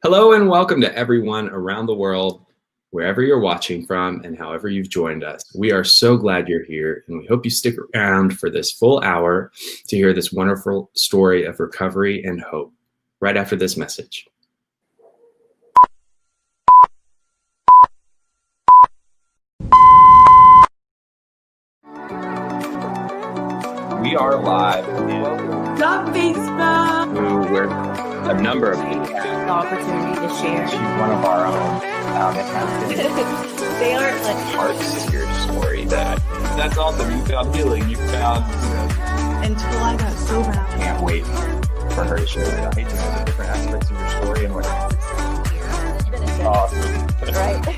Hello and welcome to everyone around the world, wherever you're watching from and however you've joined us. We are so glad you're here, and we hope you stick around for this full hour to hear this wonderful story of recovery and hope right after this message. We are live Stop Facebook. where a number of people have The opportunity to share. She's one of our own. They are like Parts to your story that's awesome. You found healing. You found, until I got sober. can't wait for her to share it. I hate to know the different aspects of your story and what. Awesome. Right.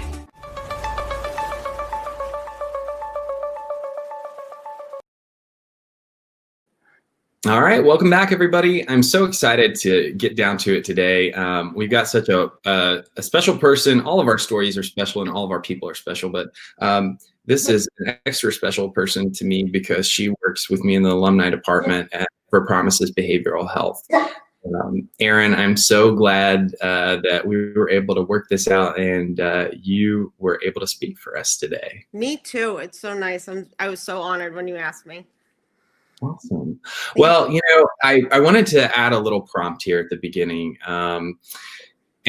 All right, welcome back, everybody. I'm so excited to get down to it today. We've got such a special person. All of our stories are special, and all of our people are special. But this is an extra special person to me because she works with me in the alumni department for Promises Behavioral Health. Erin, I'm so glad that we were able to work this out, and you were able to speak for us today. Me too. It's so nice. I was so honored when you asked me. Awesome. Well, I wanted to add a little prompt here at the beginning, and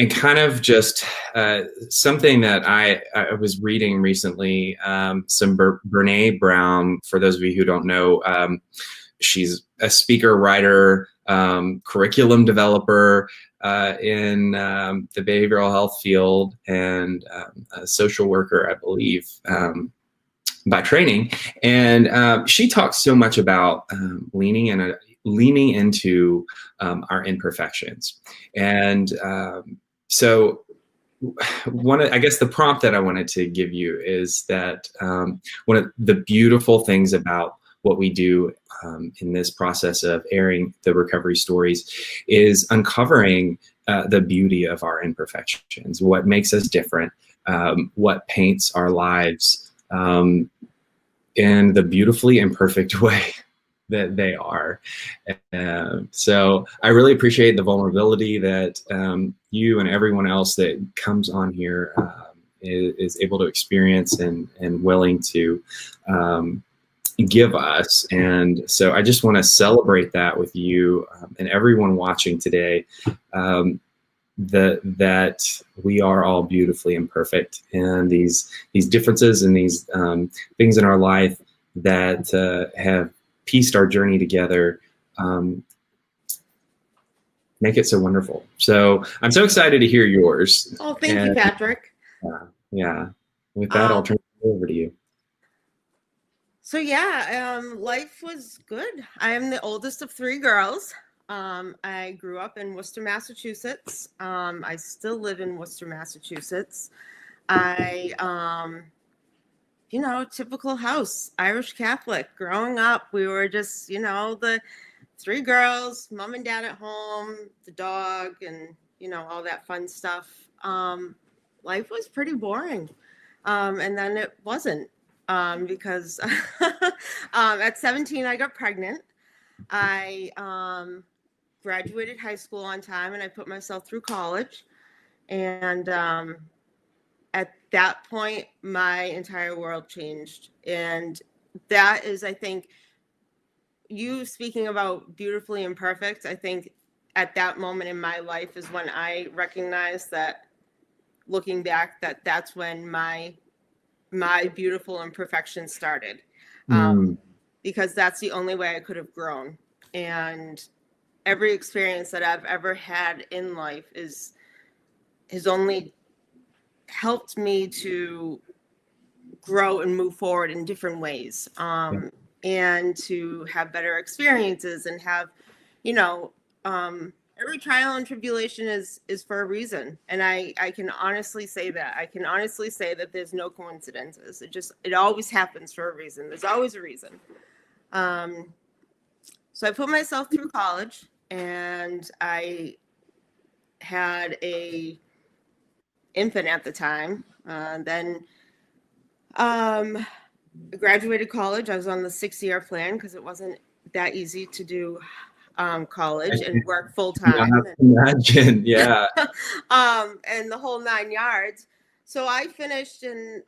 kind of just something that I was reading recently, some Brene Brown. For those of you who don't know, she's a speaker, writer, curriculum developer in the behavioral health field, and a social worker, I believe, by training. And she talks so much about leaning into our imperfections. And so I guess the prompt that I wanted to give you is that one of the beautiful things about what we do in this process of airing the recovery stories is uncovering the beauty of our imperfections, what makes us different, what paints our lives in the beautifully imperfect way that they are. So I really appreciate the vulnerability that you and everyone else that comes on here is able to experience and willing to give us. And so I just want to celebrate that with you and everyone watching today. That we are all beautifully imperfect, and these differences and these things in our life that have pieced our journey together make it so wonderful. So I'm so excited to hear yours. Oh, thank you, Patrick. Yeah. With that, I'll turn it over to you. So life was good. I am the oldest of three girls. I grew up in Worcester, Massachusetts. I still live in Worcester, Massachusetts. Typical house, Irish Catholic. Growing up, we were just, the three girls, mom and dad at home, the dog, and, all that fun stuff. Life was pretty boring. And then it wasn't, because at 17, I got pregnant. I graduated high school on time, and I put myself through college. And at that point, my entire world changed. And that is, I think, you speaking about beautifully imperfect, I think at that moment in my life is when I recognized that, looking back, that's when my beautiful imperfection started. Because that's the only way I could have grown. And every experience that I've ever had in life has only helped me to grow and move forward in different ways, and to have better experiences and have, every trial and tribulation is for a reason. And I can honestly say that. I can honestly say that there's no coincidences. It always happens for a reason. There's always a reason. So I put myself through college, and I had a infant at the time. Then I graduated college. I was on the 6-year plan because it wasn't that easy to do college and work full Yeah, I time. have to imagine. Yeah. And the whole 9 yards. So I finished in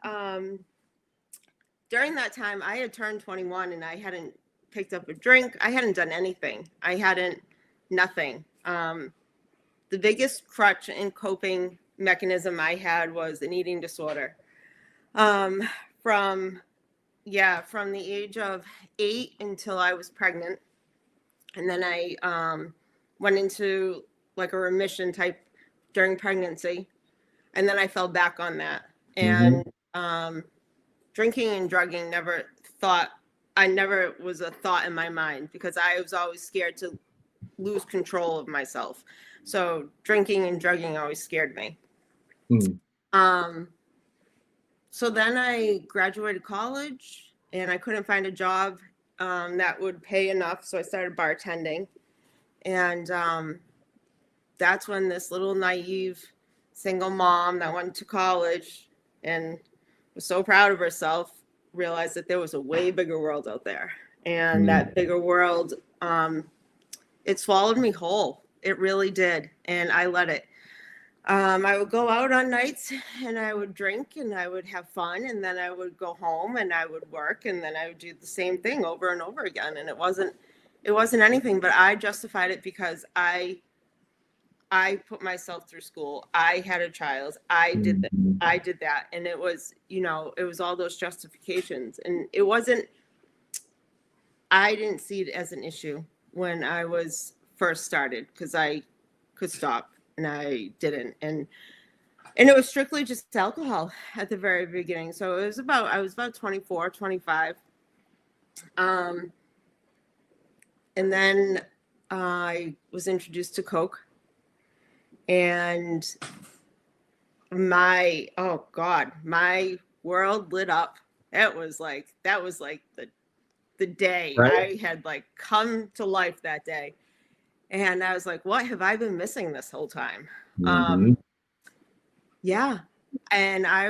during that time I had turned 21 and I hadn't picked up a drink. I hadn't done anything. I hadn't nothing. The biggest crutch and coping mechanism I had was an eating disorder. From the age of 8 until I was pregnant. And then I went into like a remission type during pregnancy. And then I fell back on that. And drinking and drugging I never was a thought in my mind because I was always scared to lose control of myself. So drinking and drugging always scared me. So then I graduated college and I couldn't find a job that would pay enough. So I started bartending. And that's when this little naive single mom that went to college and was so proud of herself realized that there was a way bigger world out there. And that bigger world, it swallowed me whole. It really did. And I let it. I would go out on nights and I would drink and I would have fun. And then I would go home and I would work. And then I would do the same thing over and over again. And it wasn't anything, but I justified it because I put myself through school. I had a child. I did that. I did that. And it was, it was all those justifications. And I didn't see it as an issue when I was first started because I could stop and I didn't. And it was strictly just alcohol at the very beginning. So I was about 24, 25. And then I was introduced to Coke. And my world lit up. That was like the day. Right? I had like come to life that day. And I was like, what have I been missing this whole time? Yeah. And I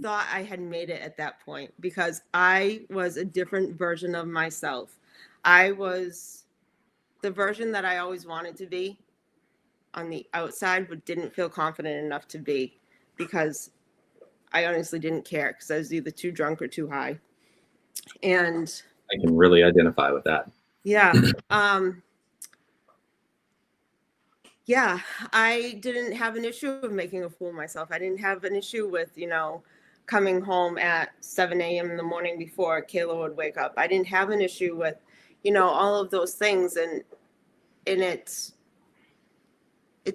thought I had made it at that point because I was a different version of myself. I was the version that I always wanted to be on the outside, but didn't feel confident enough to be because I honestly didn't care because I was either too drunk or too high. And I can really identify with that. Yeah. Yeah, I didn't have an issue of making a fool of myself. I didn't have an issue with, coming home at 7 a.m. in the morning before Kayla would wake up. I didn't have an issue with, all of those things. And it's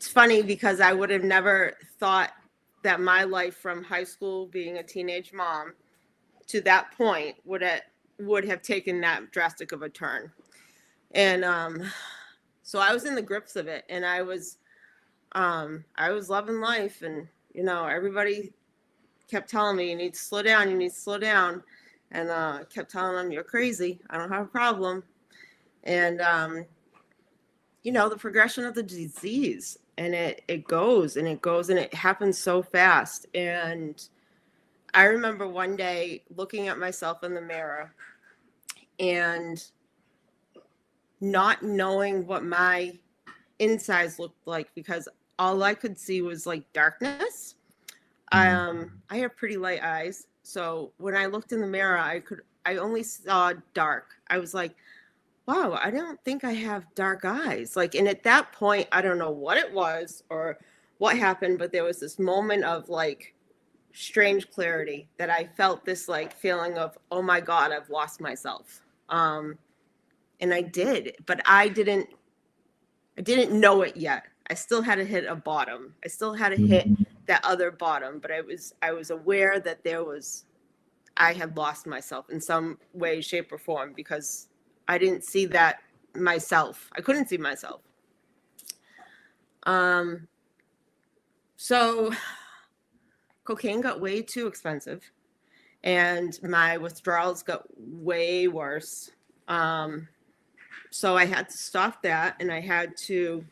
funny because I would have never thought that my life from high school, being a teenage mom, to that point would have taken that drastic of a turn. And so I was in the grips of it, and I was loving life, and everybody kept telling me, you need to slow down, and I kept telling them, you're crazy, I don't have a problem. And the progression of the disease, and it goes and it goes and it happens so fast. And I remember one day looking at myself in the mirror and not knowing what my insides looked like because all I could see was like darkness. I have pretty light eyes, so when I looked in the mirror, I only saw dark. I was like, wow, I don't think I have dark eyes. Like, and at that point, I don't know what it was or what happened, but there was this moment of like strange clarity that I felt this like feeling of, oh my God, I've lost myself. And I did, but I didn't know it yet. I still had to hit a bottom. I still had to hit that other bottom, but I was aware that I had lost myself in some way, shape, or form because I didn't see that myself. I couldn't see myself. So cocaine got way too expensive and my withdrawals got way worse. So I had to stop that and I had to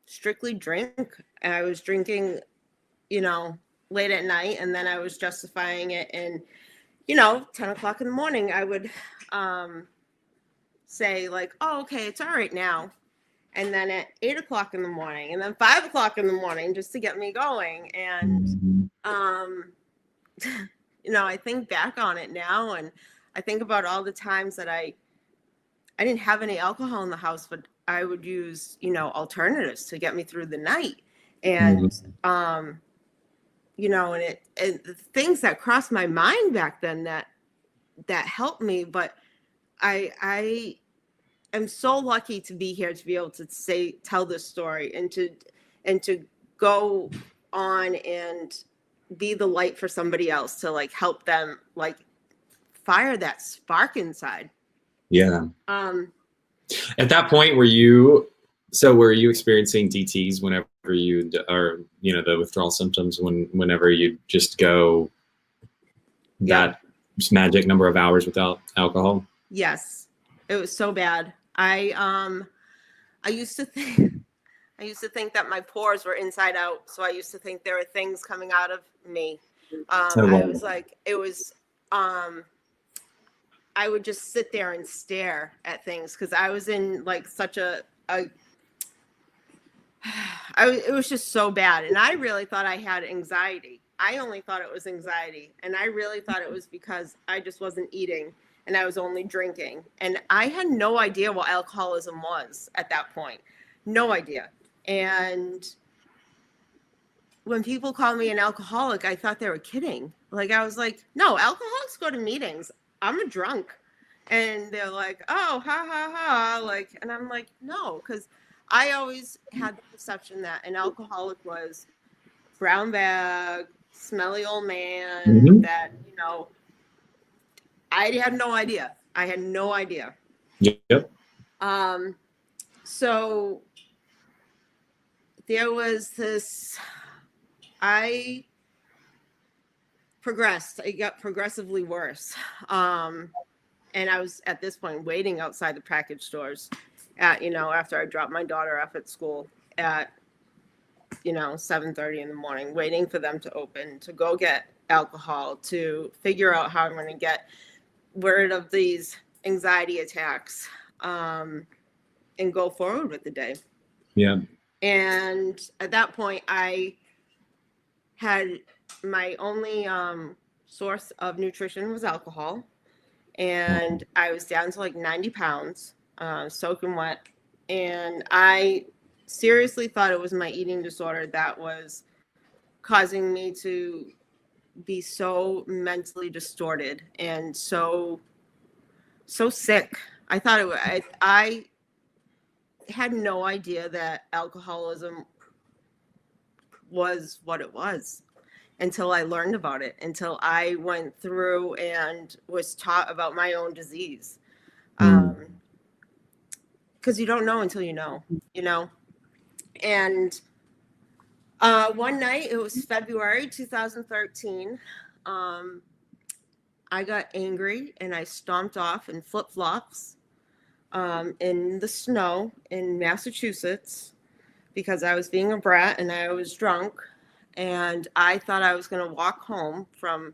strictly drink. And I was drinking, late at night, and then I was justifying it in, 10 o'clock in the morning, I would say like, oh, okay, it's all right now. And then at 8 o'clock in the morning, and then 5 o'clock in the morning, just to get me going. And, I think back on it now, and I think about all the times that I didn't have any alcohol in the house, but I would use, alternatives to get me through the night. And, and the things that crossed my mind back then that helped me. But I am so lucky to be here to be able to tell this story and to go on and be the light for somebody else, to like help them like fire that spark inside. Yeah. At that point, were you experiencing DTs whenever you, or the withdrawal symptoms whenever you just go that magic number of hours without alcohol? Yes, it was so bad. I used to think that my pores were inside out, so I used to think there were things coming out of me. I was like, I would just sit there and stare at things because I was in like such it was just so bad. And I really thought I had anxiety. I only thought it was anxiety. And I really thought it was because I just wasn't eating and I was only drinking. And I had no idea what alcoholism was at that point. No idea. And when people call me an alcoholic, I thought they were kidding. Like, I was like, no, alcoholics go to meetings. I'm a drunk. And they're like, oh, ha, ha, ha. Like, and I'm like, no, because I always had the perception that an alcoholic was brown bag, smelly old man, that, I had no idea. I had no idea. Yep. So there was this, I progressed. It got progressively worse. And I was at this point waiting outside the package stores at, after I dropped my daughter off at school at, 7:30 in the morning, waiting for them to open, to go get alcohol, to figure out how I'm going to get rid of these anxiety attacks, and go forward with the day. Yeah. And at that point, I had my only source of nutrition was alcohol. And I was down to like 90 pounds, soaking wet. And I seriously thought it was my eating disorder that was causing me to be so mentally distorted and so sick. I thought it was, I had no idea that alcoholism was what it was until I learned about it, until I went through and was taught about my own disease. Because you don't know until you know. And one night, it was February 2013, I got angry and I stomped off in flip-flops in the snow in Massachusetts because I was being a brat and I was drunk. And I thought I was going to walk home from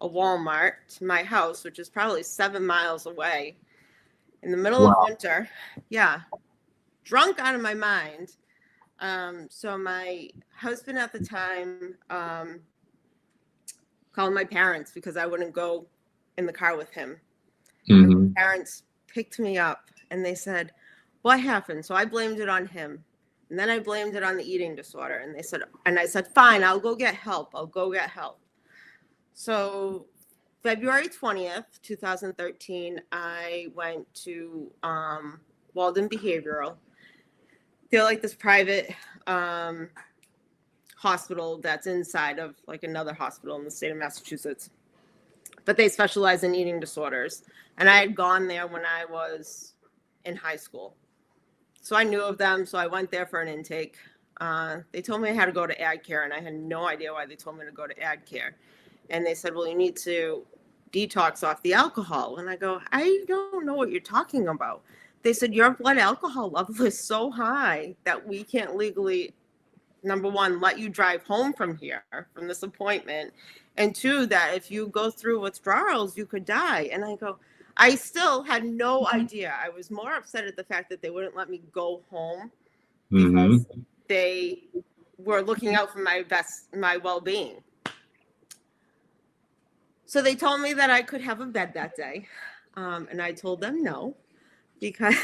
a Walmart to my house, which is probably 7 miles away in the middle of winter. Yeah. Drunk out of my mind. So my husband at the time called my parents because I wouldn't go in the car with him. My parents picked me up and they said, what happened? So I blamed it on him. And then I blamed it on the eating disorder. And I said, fine, I'll go get help. So February 20th, 2013, I went to Walden Behavioral. They're like this private hospital that's inside of like another hospital in the state of Massachusetts. But they specialize in eating disorders. And I had gone there when I was in high school. So I knew of them, so I went there for an intake. They told me I had to go to ad care, and I had no idea why they told me to go to ad care. And they said, well, you need to detox off the alcohol. And I go, I don't know what you're talking about. They said, your blood alcohol level is so high that we can't legally, number one, let you drive home from here, from this appointment. And two, that if you go through withdrawals, you could die. And I go, I still had no idea. I was more upset at the fact that they wouldn't let me go home because they were looking out for my well-being. So they told me that I could have a bed that day. And I told them no, because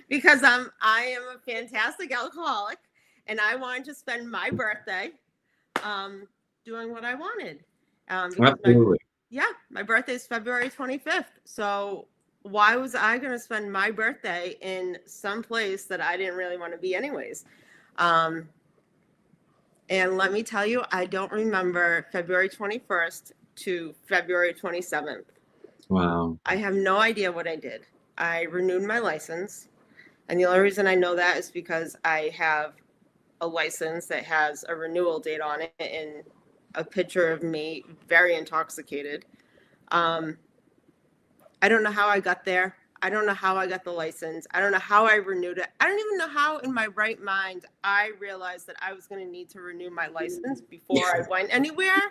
because I am a fantastic alcoholic and I wanted to spend my birthday doing what I wanted. Absolutely. My birthday is February 25th. So why was I going to spend my birthday in some place that I didn't really want to be anyways? And let me tell you, I don't remember February 21st to February 27th. Wow. I have no idea what I did. I renewed my license. And the only reason I know that is because I have a license that has a renewal date on it and a picture of me very intoxicated. I don't know how I got there. I don't know how I got the license. I don't know how I renewed it. I don't even know how in my right mind I realized that I was going to need to renew my license before I went anywhere.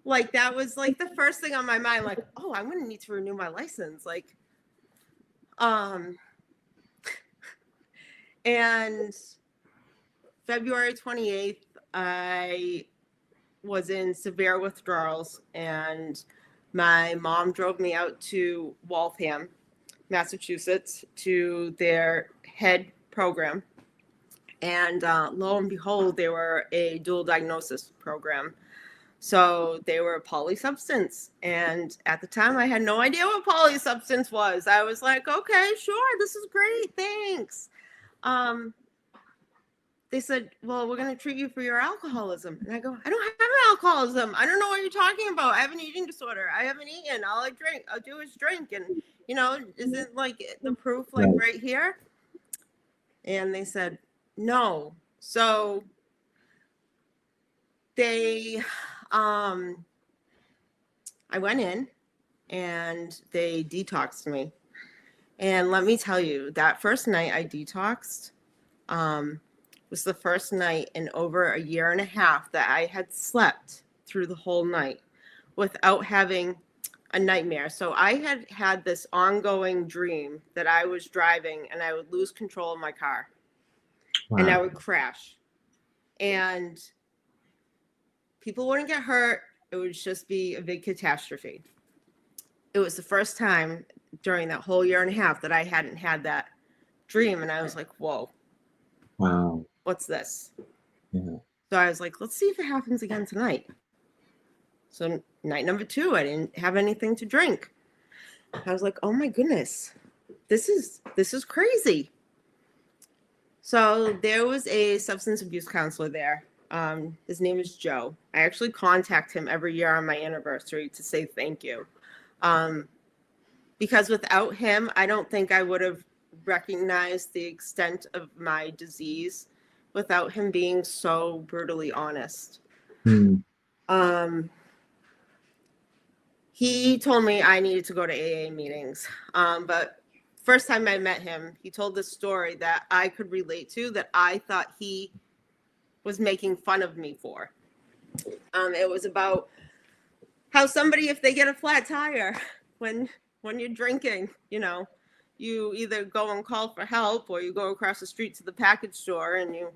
Like, that was like the first thing on my mind, like, oh, I'm going to need to renew my license. Like, and February 28th, I was in severe withdrawals, and my mom drove me out to Waltham, Massachusetts, to their head program. And lo and behold, they were a dual diagnosis program. So they were polysubstance. And at the time, I had no idea what polysubstance was. I was like, okay, sure, this is great, thanks. They said, well, we're going to treat you for your alcoholism. And I go, I don't have an alcoholism. I don't know what you're talking about. I have an eating disorder. I haven't eaten. All I do is drink. And, isn't like the proof like right here? And they said, no. So they, I went in and they detoxed me. And let me tell you, that first night I detoxed, was the first night in over a year and a half that I had slept through the whole night without having a nightmare. So I had this ongoing dream that I was driving and I would lose control of my car. Wow. And I would crash. And people wouldn't get hurt. It would just be a big catastrophe. It was the first time during that whole year and a half that I hadn't had that dream. And I was like, whoa. Wow. What's this? Yeah. So I was like, let's see if it happens again tonight. So night number 2, I didn't have anything to drink. I was like, oh my goodness, this is crazy. So there was a substance abuse counselor there. His name is Joe. I actually contact him every year on my anniversary to say thank you. Because without him, I don't think I would have recognized the extent of my disease without him being so brutally honest. He told me I needed to go to AA meetings. But first time I met him, he told this story that I could relate to, that I thought he was making fun of me for. It was about how somebody, if they get a flat tire when you're drinking, you either go and call for help or you go across the street to the package store and you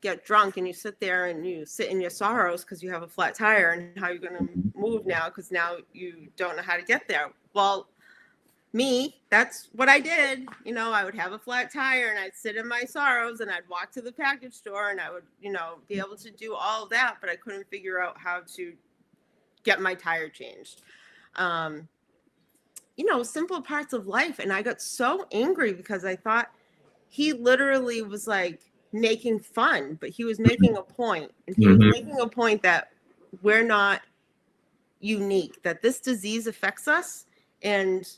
get drunk and you sit there and you sit in your sorrows because you have a flat tire and how you're going to move now because now you don't know how to get there. Well, me, that's what I did. I would have a flat tire and I'd sit in my sorrows and I'd walk to the package store and I would, be able to do all of that, but I couldn't figure out how to get my tire changed. Simple parts of life. And I got so angry because I thought he literally was like making fun, but he was making a point. And he was making a point that we're not unique, that this disease affects us. And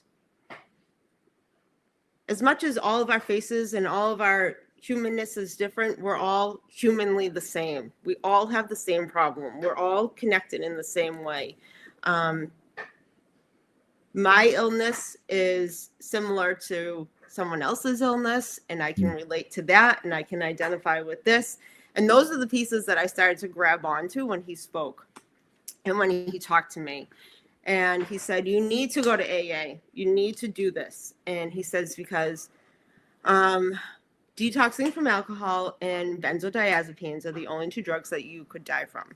as much as all of our faces and all of our humanness is different, we're all humanly the same. We all have the same problem. We're all connected in the same way. My illness is similar to someone else's illness, and I can relate to that, and I can identify with this. And those are the pieces that I started to grab onto when he spoke and when he talked to me. And he said, you need to go to AA. You need to do this. And he says, because detoxing from alcohol and benzodiazepines are the only two drugs that you could die from.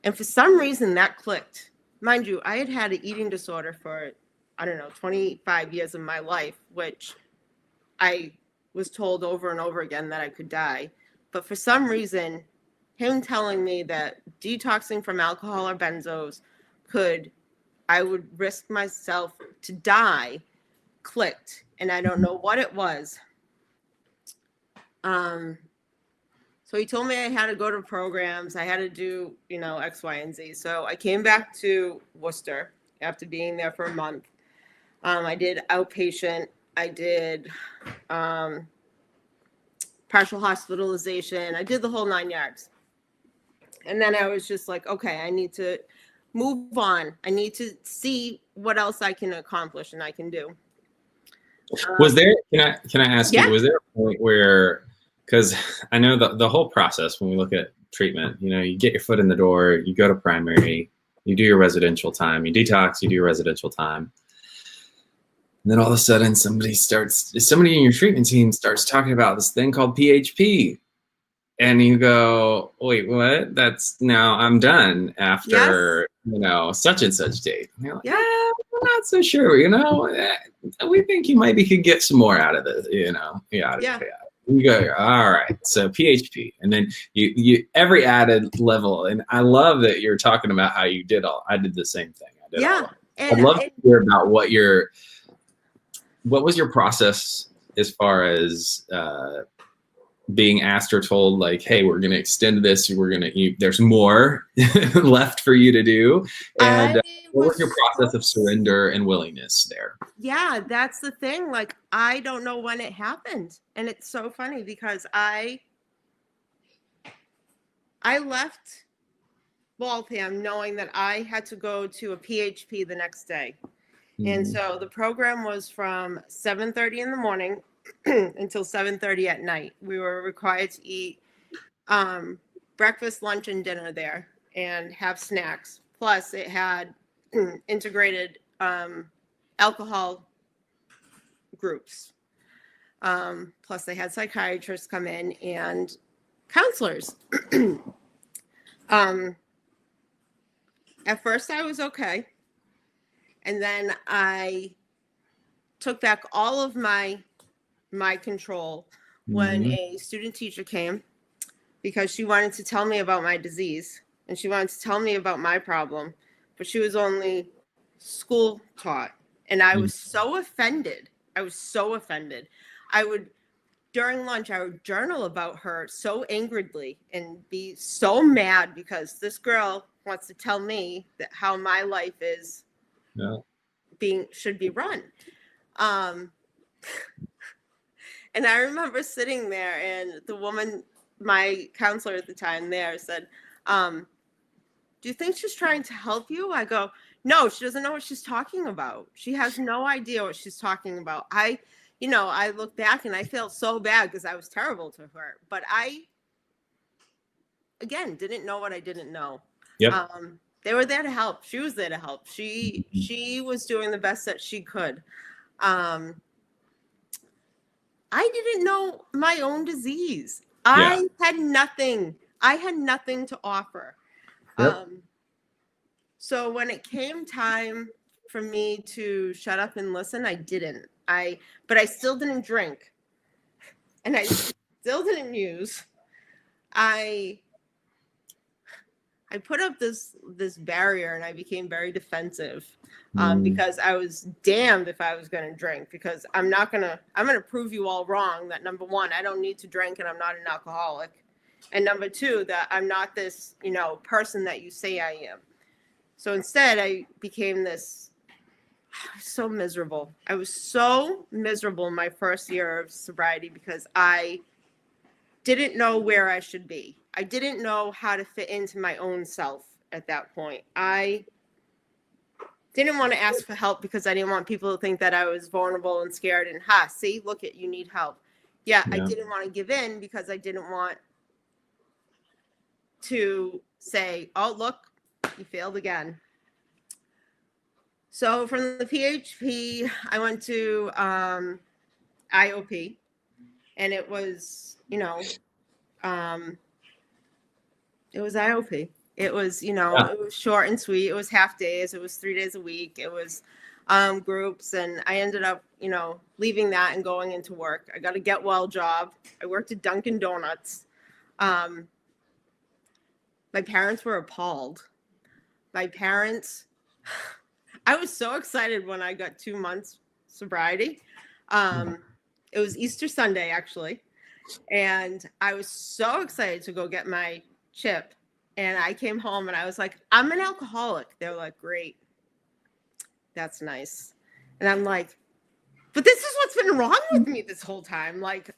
And for some reason that clicked. Mind you, I had an eating disorder for, 25 years of my life, which I was told over and over again that I could die. But for some reason, him telling me that detoxing from alcohol or benzos I would risk myself to die, clicked. And I don't know what it was. So he told me I had to go to programs. I had to do, X, Y, and Z. So I came back to Worcester after being there for a month. I did outpatient. I did partial hospitalization. I did the whole 9 yards. And then I was just like, okay, I need to move on. I need to see what else I can accomplish and I can do. Was there, can I ask Yeah. you, was there a point where, because I know the whole process when we look at treatment, you get your foot in the door, you go to primary, you do your residential time, you detox, you do your residential time. And then all of a sudden somebody in your treatment team starts talking about this thing called PHP. And you go, wait, what? Now I'm done after, such and such date. And you're like, yeah, I'm not so sure, we think you maybe could get some more out of this, Yeah. You go, all right, so PHP. And then you every added level. And I love that you're talking about how you I did the same thing. I'd love to hear about what was your process as far as being asked or told, like, hey, we're going to extend this. There's more left for you to do. And what was your process of surrender and willingness there? Yeah, that's the thing. Like, I don't know when it happened. And it's so funny because I left Waltham knowing that I had to go to a PHP the next day. And so the program was from 7:30 in the morning until 7:30 at night. We were required to eat breakfast, lunch, and dinner there and have snacks. Plus, it had integrated alcohol groups. Plus, they had psychiatrists come in and counselors. At first, I was okay. And then I took back all of my control when a student teacher came because she wanted to tell me about my disease and she wanted to tell me about my problem, but she was only school taught. And I was so offended. During lunch, I would journal about her so angrily and be so mad because this girl wants to tell me that how my life is should be run. And I remember sitting there and the woman, my counselor at the time there, said, do you think she's trying to help you? I go, no, she doesn't know what she's talking about. She has no idea what she's talking about. I look back and I felt so bad because I was terrible to her. But I, again, didn't know what I didn't know. Yep. They were there to help. She was there to help. She was doing the best that she could. I didn't know my own disease. I had nothing. I had nothing to offer. Yep. So when it came time for me to shut up and listen, I didn't. But I still didn't drink. And I still didn't use. I put up this barrier and I became very defensive because I was damned if I was going to drink because I'm going to prove you all wrong that number one, I don't need to drink and I'm not an alcoholic. And number two, that I'm not this, person that you say I am. So instead I became so miserable. I was so miserable in my first year of sobriety because I didn't know where I should be. I didn't know how to fit into my own self at that point. I didn't want to ask for help because I didn't want people to think that I was vulnerable and scared and see, look at you need help. Yeah, I didn't want to give in because I didn't want to say, oh, look, you failed again. So from the PHP, I went to IOP, and it was, it was IOP. It was, It was short and sweet. It was half days. It was 3 days a week. It was groups. And I ended up, leaving that and going into work. I got a get well job. I worked at Dunkin' Donuts. My parents were appalled. I was so excited when I got 2 months sobriety. It was Easter Sunday, actually. And I was so excited to go get my chip. And I came home and I was like, I'm an alcoholic. They were like, great. That's nice. And I'm like, but this is what's been wrong with me this whole time. Like,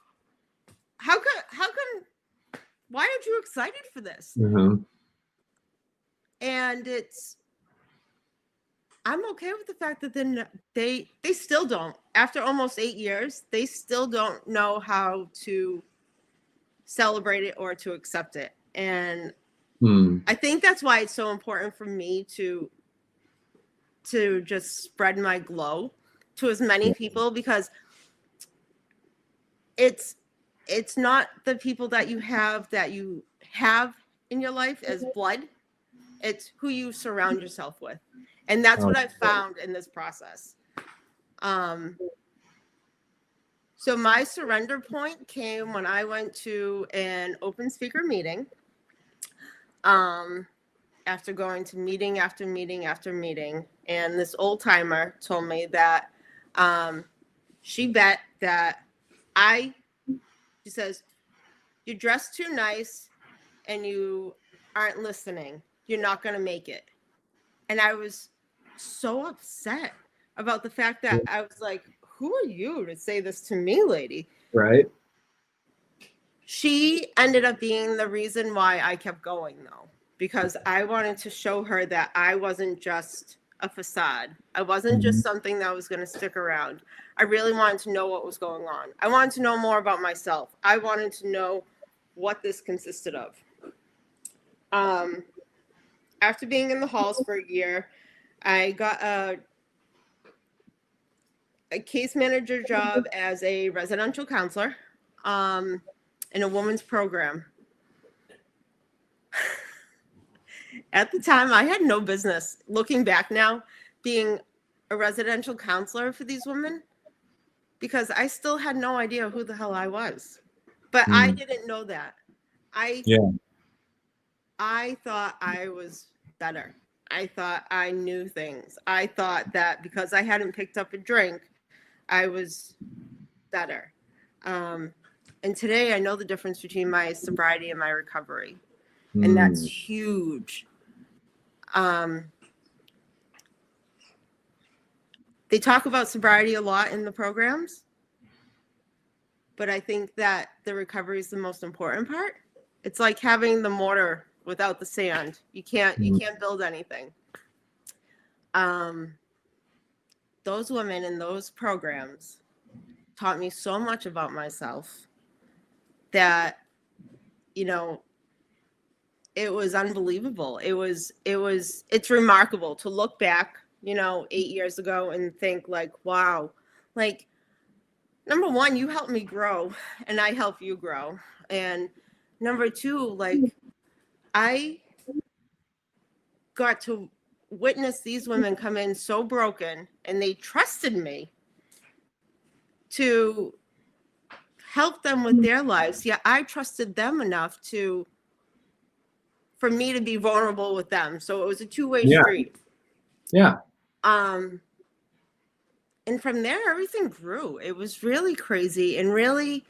how come, why aren't you excited for this? Mm-hmm. And I'm okay with the fact that then they still don't, after almost 8 years, they still don't know how to celebrate it or to accept it. And I think that's why it's so important for me to just spread my glow to as many people, because it's not the people that you have in your life as blood. It's who you surround yourself with. And that's what I found in this process. So my surrender point came when I went to an open speaker meeting. After going to meeting after meeting after meeting, and this old timer told me that she bet that she says, you dress too nice and you aren't listening. You're not going to make it. And I was so upset about the fact that I was like, who are you to say this to me, lady? Right. She ended up being the reason why I kept going, though, because I wanted to show her that I wasn't just a facade. I wasn't just something that was going to stick around. I really wanted to know what was going on. I wanted to know more about myself. I wanted to know what this consisted of. After being in the halls for a year, I got a case manager job as a residential counselor in a women's program. At the time, I had no business, looking back now, being a residential counselor for these women, because I still had no idea who the hell I was. But I didn't know that. I thought I was better. I thought I knew things. I thought that because I hadn't picked up a drink, I was better. And today I know the difference between my sobriety and my recovery. And that's huge. They talk about sobriety a lot in the programs, but I think that the recovery is the most important part. It's like having the mortar without the sand. You can't build anything. Those women in those programs taught me so much about myself that, it was unbelievable. It's remarkable to look back, 8 years ago and think like, wow, like, number one, you helped me grow and I help you grow. And number two, like, I got to witness these women come in so broken, and they trusted me to help them with their lives. Yeah, I trusted them enough for me to be vulnerable with them. So it was a two-way street. Yeah. And from there, everything grew. It was really crazy and really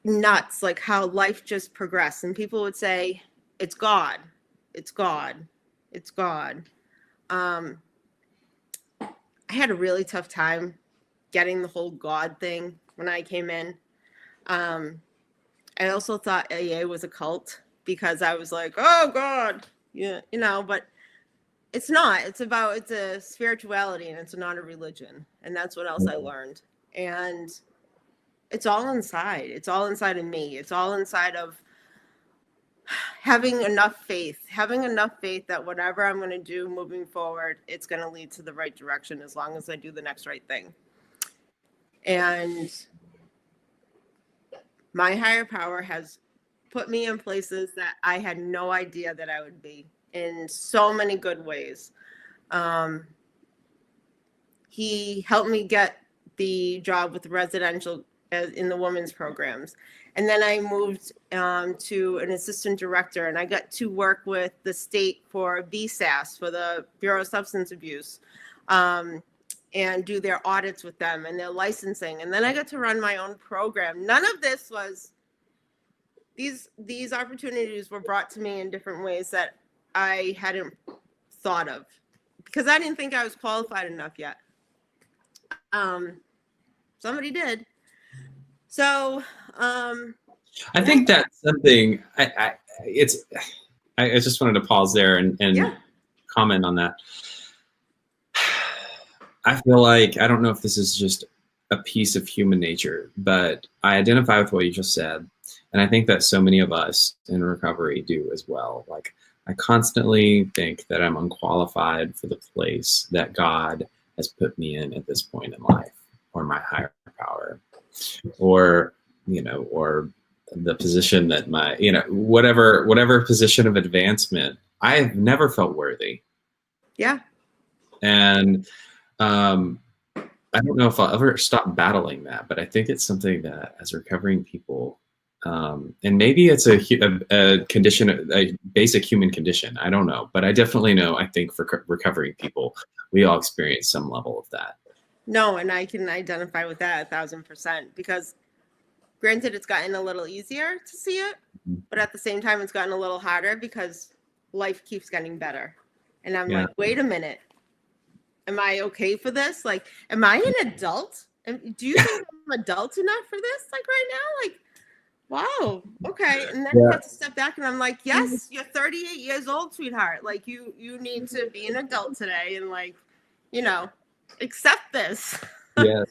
nuts, like how life just progressed. And people would say, it's God, it's God, it's God. I had a really tough time getting the whole God thing when I came in. I also thought AA was a cult, because I was like, oh God, yeah, but it's not. It's a spirituality, and it's not a religion. And that's what else I learned. And it's all inside. It's all inside of me. It's all inside of having enough faith that whatever I'm going to do moving forward, it's going to lead to the right direction as long as I do the next right thing. And my higher power has put me in places that I had no idea that I would be in so many good ways. He helped me get the job with residential in the women's programs. And then I moved to an assistant director, and I got to work with the state for BSAS, for the Bureau of Substance Abuse, and do their audits with them and their licensing. And then I got to run my own program. None of this was, these opportunities were brought to me in different ways that I hadn't thought of, because I didn't think I was qualified enough yet. Somebody did. So I think that's something I just wanted to pause there and comment on that. I feel like, I don't know if this is just a piece of human nature, but I identify with what you just said. And I think that so many of us in recovery do as well. Like, I constantly think that I'm unqualified for the place that God has put me in at this point in life, or my higher power, or, or the position that my, whatever position of advancement, I've never felt worthy. Yeah. And I don't know if I'll ever stop battling that, but I think it's something that as recovering people, and maybe it's a condition, a basic human condition, I don't know, but I definitely know, I think for recovering people, we all experience some level of that. No, and I can identify with that 1,000%, because granted, it's gotten a little easier to see it, but at the same time, it's gotten a little harder because life keeps getting better. And I'm like, wait a minute. Am I okay for this? Like, am I an adult? Do you think I'm adult enough for this? Like right now? Like, wow. Okay. And then I have to step back and I'm like, yes, you're 38 years old, sweetheart. Like you need to be an adult today and like, accept this. Yeah.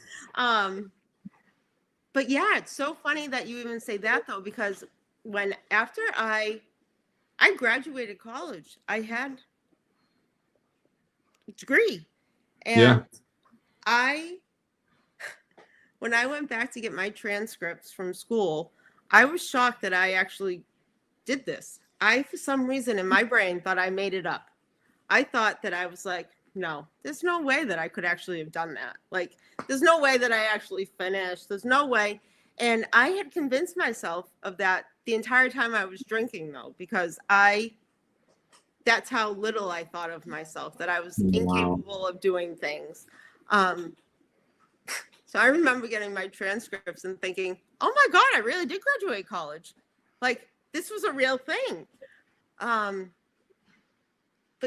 But yeah, it's so funny that you even say that though, because after I graduated college, I had a degree. And when I went back to get my transcripts from school, I was shocked that I actually did this. I, for some reason in my brain, thought I made it up. I thought that I was like, no, there's no way that I could actually have done that. Like, there's no way that I actually finished. There's no way. And I had convinced myself of that the entire time I was drinking, though, because that's how little I thought of myself, that I was incapable of doing things. So I remember getting my transcripts and thinking, oh my God, I really did graduate college. Like, this was a real thing. But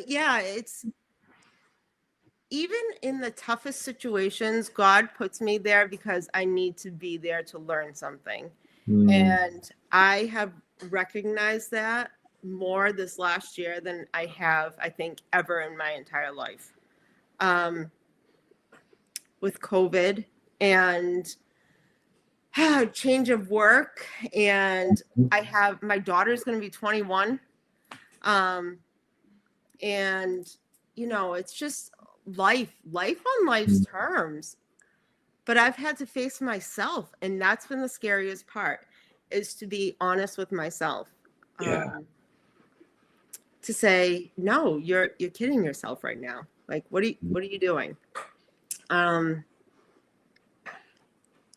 yeah, it's even in the toughest situations, God puts me there because I need to be there to learn something. And I have recognized that more this last year than I have, I think, ever in my entire life. With COVID and change of work, and my daughter's going to be 21. And, it's just life on life's terms. But I've had to face myself, and that's been the scariest part, is to be honest with myself. To say, no, you're kidding yourself right now. Like, what are you doing? And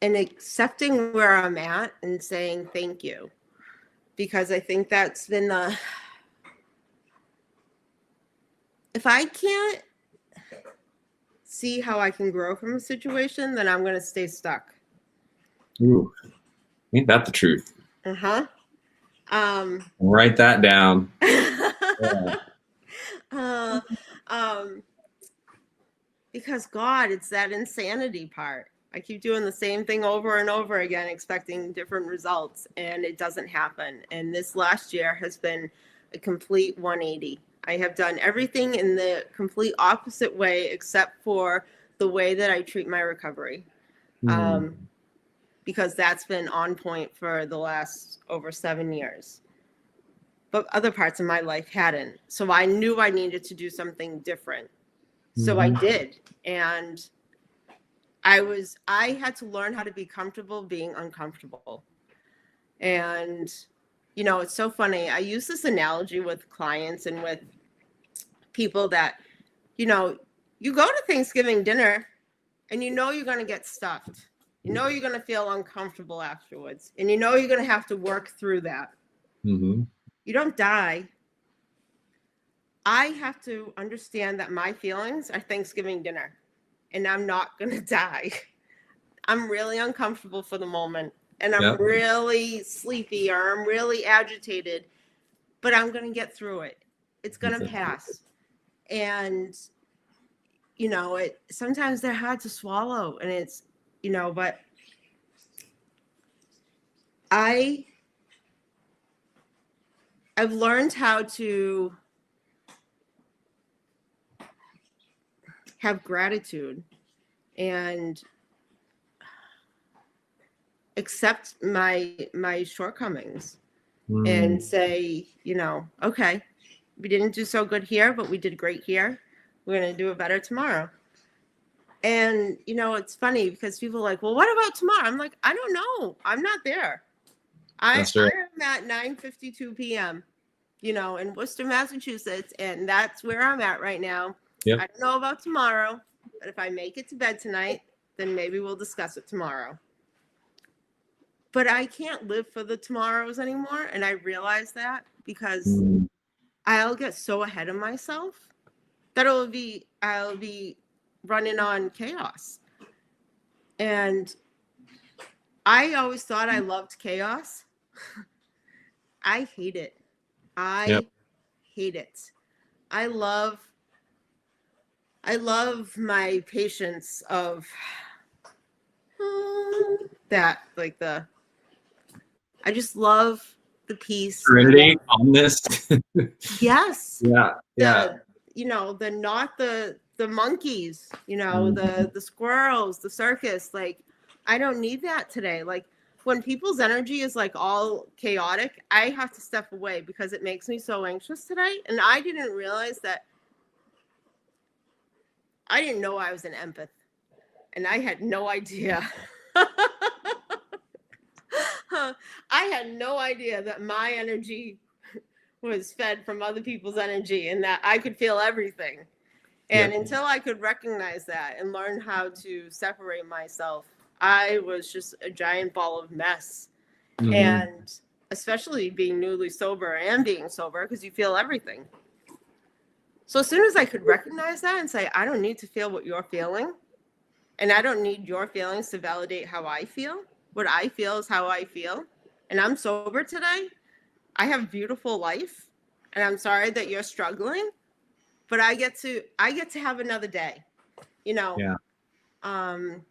accepting where I'm at and saying thank you, because I think that's been if I can't see how I can grow from a situation, then I'm going to stay stuck. Ooh, ain't that the truth? Write that down. Because God, it's that insanity part. I keep doing the same thing over and over again, expecting different results, and it doesn't happen. And this last year has been a complete 180. I have done everything in the complete opposite way, except for the way that I treat my recovery. Because that's been on point for the last over 7 years. but other parts of my life hadn't. So I knew I needed to do something different. So I did. And I had to learn how to be comfortable being uncomfortable. And, you know, it's so funny. I use this analogy with clients and with people that, you know, you go to Thanksgiving dinner and you know you're going to get stuffed. You know you're going to feel uncomfortable afterwards. And you know you're going to have to work through that. Mm-hmm. You don't die. I have to understand that my feelings are Thanksgiving dinner. And I'm not going to die. I'm really uncomfortable for the moment. And I'm really sleepy or I'm really agitated. But I'm going to get through it. It's going to pass. And, you know, sometimes they're hard to swallow. And it's, you know, but I've learned how to have gratitude and accept my shortcomings and say, you know, okay, we didn't do so good here, but we did great here. We're going to do it better tomorrow. And, you know, it's funny because people are like, well, what about tomorrow? I'm like, I don't know. I'm not there. I am at 9:52 p.m., you know, in Worcester, Massachusetts, and that's where I'm at right now. Yep. I don't know about tomorrow, but if I make it to bed tonight, then maybe we'll discuss it tomorrow. But I can't live for the tomorrows anymore, and I realize that because I'll get so ahead of myself that I'll be running on chaos. And I always thought I loved chaos. I hate it. I hate it. I love my patience of that, like I just love the peace. Serenity, calmness. Yes. Yeah. You know, not the monkeys, you know, the squirrels, the circus. Like, I don't need that today. Like, when people's energy is like all chaotic, I have to step away because it makes me so anxious today. And I didn't realize that. I didn't know I was an empath, and I had no idea. I had no idea that my energy was fed from other people's energy and that I could feel everything. And until I could recognize that and learn how to separate myself, I was just a giant ball of mess. And especially being newly sober and being sober, because you feel everything. So as soon as I could recognize that and say, I don't need to feel what you're feeling, and I don't need your feelings to validate how I feel. What I feel is how I feel. And I'm sober today. I have a beautiful life. And I'm sorry that you're struggling, but I get to have another day. You know, I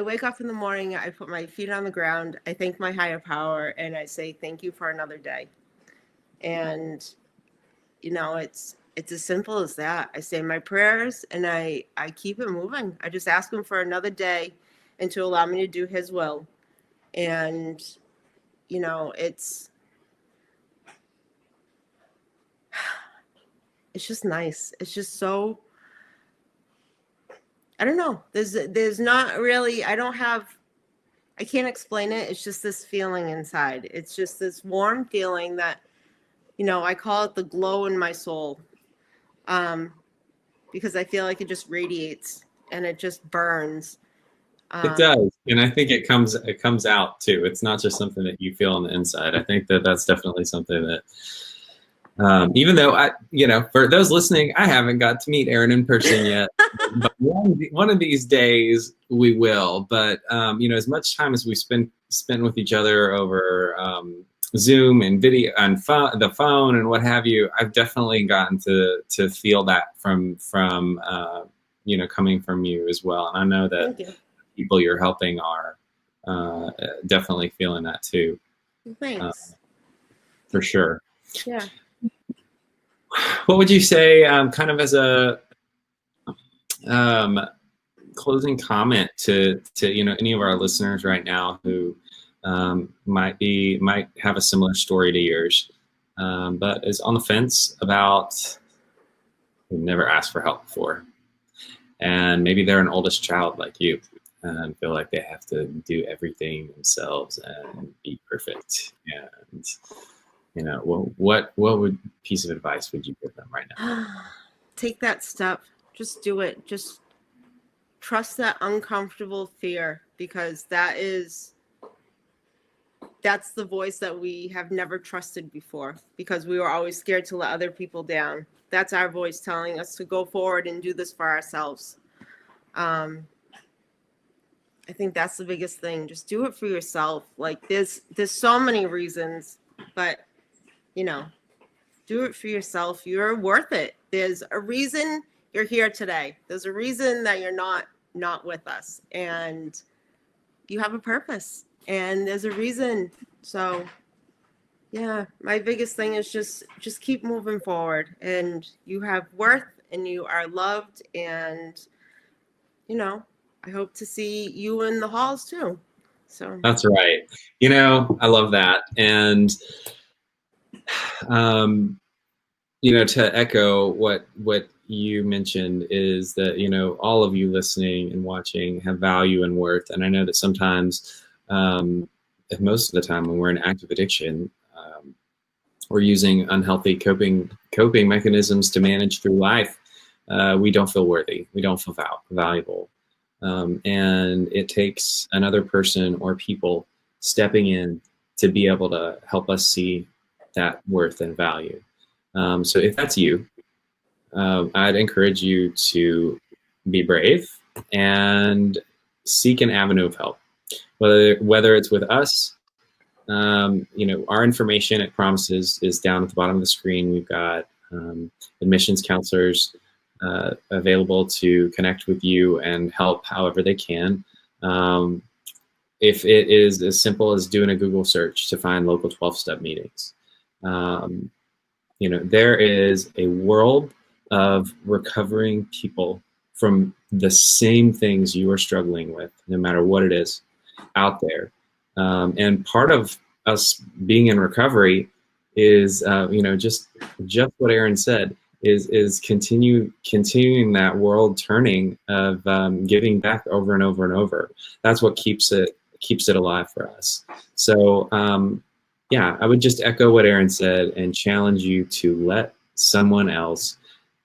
wake up in the morning, I put my feet on the ground, I thank my higher power, and I say, thank you for another day. And you know, it's as simple as that. I say my prayers and I keep it moving. I just ask him for another day and to allow me to do his will. And, you know, it's just nice. It's just so, I don't know. There's not really, I can't explain it. It's just this feeling inside. It's just this warm feeling that, you know, I call it the glow in my soul, because I feel like it just radiates and it just burns. It does, and I think it comes out too. It's not just something that you feel on the inside. I think that's definitely something that, even though for those listening, I haven't got to meet Erin in person yet, but one of these days we will. But as much time as we spent with each other over Zoom and video on the phone and what have you, I've definitely gotten to feel that from coming from you as well. And I know that people you're helping are definitely feeling that too. Thanks. For sure. Yeah. What would you say, kind of as a closing comment to any of our listeners right now who might have a similar story to yours, but is on the fence about who never asked for help before. And maybe they're an oldest child like you and feel like they have to do everything themselves and be perfect. And, you know, well, what piece of advice would you give them right now? Take that step. Just do it. Just trust that uncomfortable fear, because that's the voice that we have never trusted before, because we were always scared to let other people down. That's our voice telling us to go forward and do this for ourselves. I think that's the biggest thing. Just do it for yourself. Like there's so many reasons, but you know, do it for yourself. You're worth it. There's a reason you're here today. There's a reason that you're not with us, and you have a purpose, and there's a reason. So yeah, my biggest thing is just keep moving forward, and you have worth, and you are loved, and you know, I hope to see you in the halls too. So that's right. You know, I love that. And you know, to echo what you mentioned is that, you know, all of you listening and watching have value and worth. And I know that sometimes, most of the time when we're in active addiction, we're using unhealthy coping mechanisms to manage through life. We don't feel worthy. We don't feel valuable. And it takes another person or people stepping in to be able to help us see that worth and value. So if that's you, I'd encourage you to be brave and seek an avenue of help, whether it's with us. You know, our information at Promises is down at the bottom of the screen. We've got admissions counselors available to connect with you and help however they can. If it is as simple as doing a Google search to find local 12-step meetings. You know, there is a world of recovering people from the same things you are struggling with, no matter what it is, out there. And part of us being in recovery is, you know, just what Erin said, is continuing that world turning of giving back over and over and over. That's what keeps it alive for us. So yeah, I would just echo what Erin said and challenge you to let someone else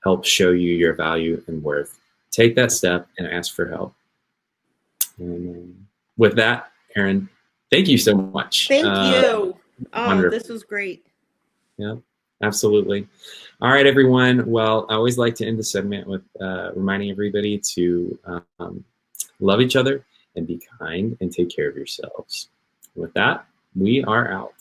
help show you your value and worth. Take that step and ask for help. And with that, Erin, thank you so much. Thank you. Oh, wonderful. This was great. Yeah, absolutely. All right, everyone. Well, I always like to end the segment with reminding everybody to love each other and be kind and take care of yourselves. With that, we are out.